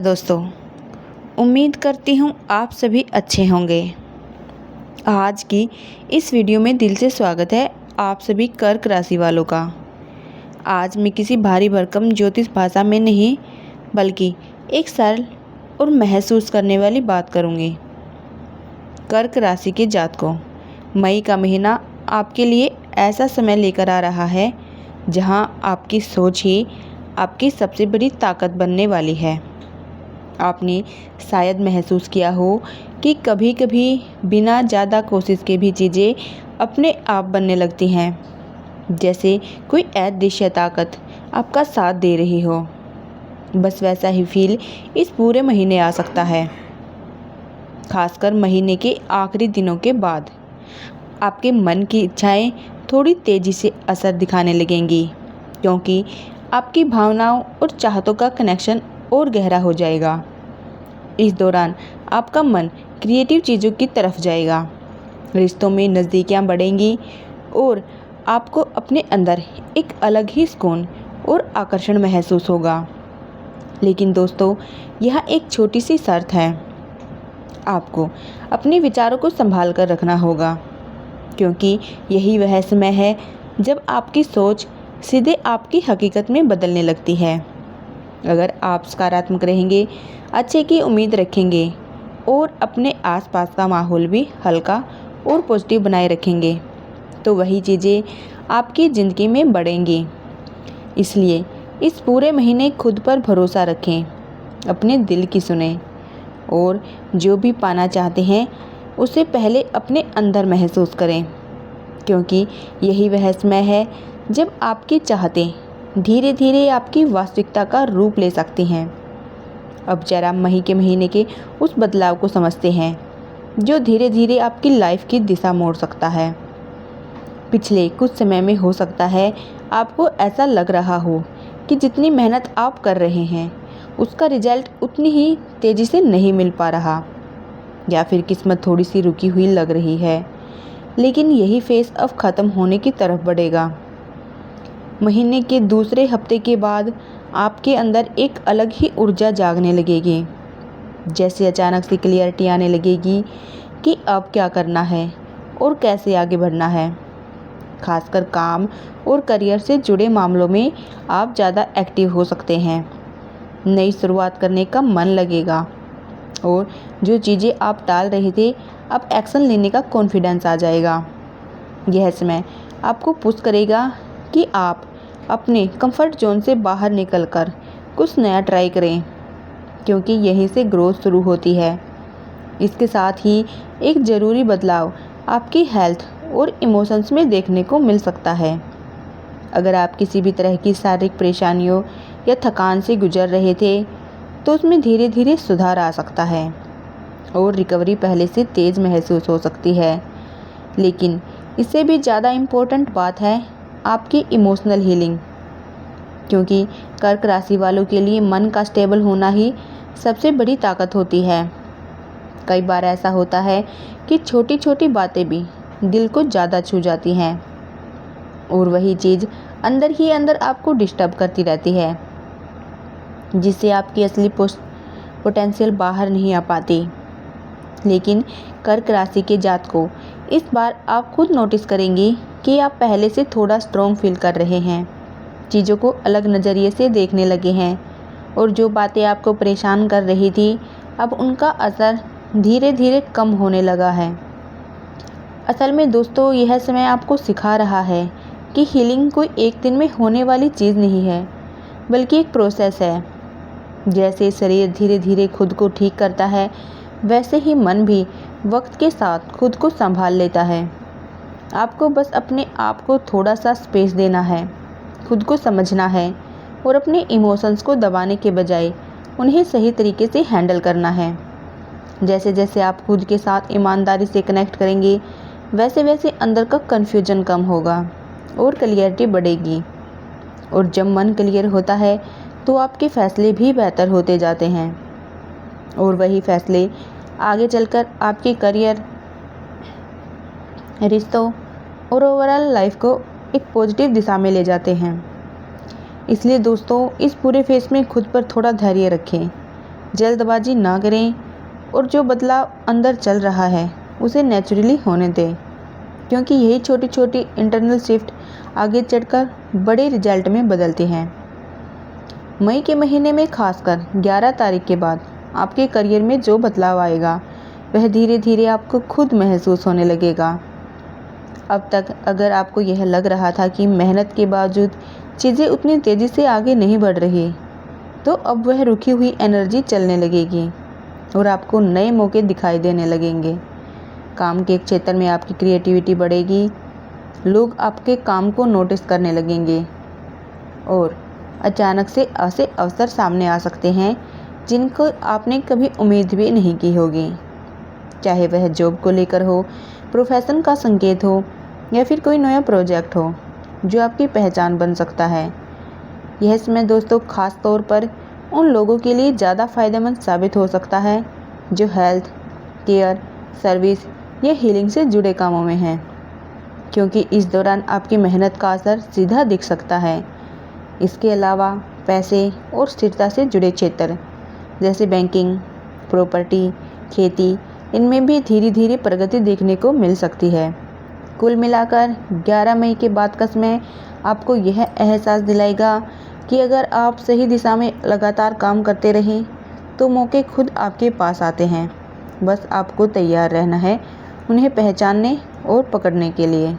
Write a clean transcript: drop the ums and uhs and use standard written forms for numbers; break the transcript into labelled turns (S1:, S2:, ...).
S1: दोस्तों, उम्मीद करती हूँ आप सभी अच्छे होंगे। आज की इस वीडियो में दिल से स्वागत है आप सभी कर्क राशि वालों का। आज मैं किसी भारी भरकम ज्योतिष भाषा में नहीं बल्कि एक सरल और महसूस करने वाली बात करूँगी। कर्क राशि के जातकों, मई का महीना आपके लिए ऐसा समय लेकर आ रहा है जहाँ आपकी सोच ही आपकी सबसे बड़ी ताकत बनने वाली है। आपने शायद महसूस किया हो कि कभी कभी बिना ज़्यादा कोशिश के भी चीज़ें अपने आप बनने लगती हैं, जैसे कोई अदृश्य ताकत आपका साथ दे रही हो। बस वैसा ही फील इस पूरे महीने आ सकता है, खासकर महीने के आखिरी दिनों के बाद। आपके मन की इच्छाएं थोड़ी तेज़ी से असर दिखाने लगेंगी, क्योंकि आपकी भावनाओं और चाहतों का कनेक्शन और गहरा हो जाएगा। इस दौरान आपका मन क्रिएटिव चीज़ों की तरफ जाएगा, रिश्तों में नज़दीकियाँ बढ़ेंगी और आपको अपने अंदर एक अलग ही सुकून और आकर्षण महसूस होगा। लेकिन दोस्तों, यह एक छोटी सी शर्त है। आपको अपने विचारों को संभाल कर रखना होगा, क्योंकि यही वह समय है जब आपकी सोच सीधे आपकी हकीकत में बदलने लगती है। अगर आप सकारात्मक रहेंगे, अच्छे की उम्मीद रखेंगे और अपने आसपास का माहौल भी हल्का और पॉजिटिव बनाए रखेंगे, तो वही चीज़ें आपकी ज़िंदगी में बढ़ेंगी। इसलिए इस पूरे महीने खुद पर भरोसा रखें, अपने दिल की सुनें और जो भी पाना चाहते हैं उसे पहले अपने अंदर महसूस करें, क्योंकि यही वह समय है जब आपकी चाहतें धीरे धीरे आपकी वास्तविकता का रूप ले सकती हैं। अब जरा मई के महीने के उस बदलाव को समझते हैं जो धीरे धीरे आपकी लाइफ की दिशा मोड़ सकता है। पिछले कुछ समय में हो सकता है आपको ऐसा लग रहा हो कि जितनी मेहनत आप कर रहे हैं उसका रिजल्ट उतनी ही तेज़ी से नहीं मिल पा रहा, या फिर किस्मत थोड़ी सी रुकी हुई लग रही है। लेकिन यही फेज़ अब ख़त्म होने की तरफ बढ़ेगा। महीने के दूसरे हफ्ते के बाद आपके अंदर एक अलग ही ऊर्जा जागने लगेगी, जैसे अचानक से क्लियरिटी आने लगेगी कि अब क्या करना है और कैसे आगे बढ़ना है। खासकर काम और करियर से जुड़े मामलों में आप ज़्यादा एक्टिव हो सकते हैं। नई शुरुआत करने का मन लगेगा और जो चीज़ें आप टाल रहे थे, अब एक्शन लेने का कॉन्फिडेंस आ जाएगा। यह समय आपको पुश करेगा कि आप अपने कंफर्ट जोन से बाहर निकलकर कुछ नया ट्राई करें, क्योंकि यहीं से ग्रोथ शुरू होती है। इसके साथ ही एक ज़रूरी बदलाव आपकी हेल्थ और इमोशंस में देखने को मिल सकता है। अगर आप किसी भी तरह की शारीरिक परेशानियों या थकान से गुजर रहे थे, तो उसमें धीरे धीरे सुधार आ सकता है और रिकवरी पहले से तेज़ महसूस हो सकती है। लेकिन इससे भी ज़्यादा इम्पोर्टेंट बात है आपकी इमोशनल हीलिंग, क्योंकि कर्क राशि वालों के लिए मन का स्टेबल होना ही सबसे बड़ी ताकत होती है। कई बार ऐसा होता है कि छोटी छोटी बातें भी दिल को ज़्यादा छू जाती हैं और वही चीज़ अंदर ही अंदर आपको डिस्टर्ब करती रहती है, जिससे आपकी असली पोटेंशियल बाहर नहीं आ पाती। लेकिन कर्क राशि के जातकों, इस बार आप खुद नोटिस करेंगे कि आप पहले से थोड़ा स्ट्रॉन्ग फील कर रहे हैं, चीज़ों को अलग नज़रिए से देखने लगे हैं और जो बातें आपको परेशान कर रही थी, अब उनका असर धीरे धीरे कम होने लगा है। असल में दोस्तों, यह समय आपको सिखा रहा है कि हीलिंग कोई एक दिन में होने वाली चीज़ नहीं है, बल्कि एक प्रोसेस है। जैसे शरीर धीरे धीरे खुद को ठीक करता है, वैसे ही मन भी वक्त के साथ खुद को संभाल लेता है। आपको बस अपने आप को थोड़ा सा स्पेस देना है, खुद को समझना है और अपने इमोशंस को दबाने के बजाय उन्हें सही तरीके से हैंडल करना है। जैसे जैसे आप खुद के साथ ईमानदारी से कनेक्ट करेंगे, वैसे वैसे अंदर का कन्फ्यूजन कम होगा और क्लियरिटी बढ़ेगी। और जब मन क्लियर होता है तो आपके फैसले भी बेहतर होते जाते हैं और वही फैसले आगे चलकर आपके करियर, रिश्तों और ओवरऑल लाइफ को एक पॉजिटिव दिशा में ले जाते हैं। इसलिए दोस्तों, इस पूरे फेस में खुद पर थोड़ा धैर्य रखें जल्दबाजी ना करें और जो बदलाव अंदर चल रहा है उसे नेचुरली होने दें, क्योंकि यही छोटी छोटी इंटरनल शिफ्ट आगे चलकर बड़े रिजल्ट में बदलती हैं। मई के महीने में खासकर 11 तारीख के बाद आपके करियर में जो बदलाव आएगा वह धीरे धीरे आपको खुद महसूस होने लगेगा। अब तक अगर आपको यह लग रहा था कि मेहनत के बावजूद चीज़ें उतनी तेज़ी से आगे नहीं बढ़ रही, तो अब वह रुकी हुई एनर्जी चलने लगेगी और आपको नए मौके दिखाई देने लगेंगे। काम के क्षेत्र में आपकी क्रिएटिविटी बढ़ेगी, लोग आपके काम को नोटिस करने लगेंगे और अचानक से ऐसे अवसर सामने आ सकते हैं जिनको आपने कभी उम्मीद भी नहीं की होगी। चाहे वह जॉब को लेकर हो, प्रोफेशन का संकेत हो या फिर कोई नया प्रोजेक्ट हो जो आपकी पहचान बन सकता है। यह समय दोस्तों खास तौर पर उन लोगों के लिए ज़्यादा फायदेमंद साबित हो सकता है जो हेल्थ केयर, सर्विस या हीलिंग से जुड़े कामों में हैं, क्योंकि इस दौरान आपकी मेहनत का असर सीधा दिख सकता है। इसके अलावा पैसे और स्थिरता से जुड़े क्षेत्र जैसे बैंकिंग, प्रॉपर्टी, खेती, इनमें भी धीरे धीरे प्रगति देखने को मिल सकती है। कुल मिलाकर 11 मई के बाद का समय आपको यह एहसास दिलाएगा कि अगर आप सही दिशा में लगातार काम करते रहें तो मौके खुद आपके पास आते हैं। बस आपको तैयार रहना है उन्हें पहचानने और पकड़ने के लिए।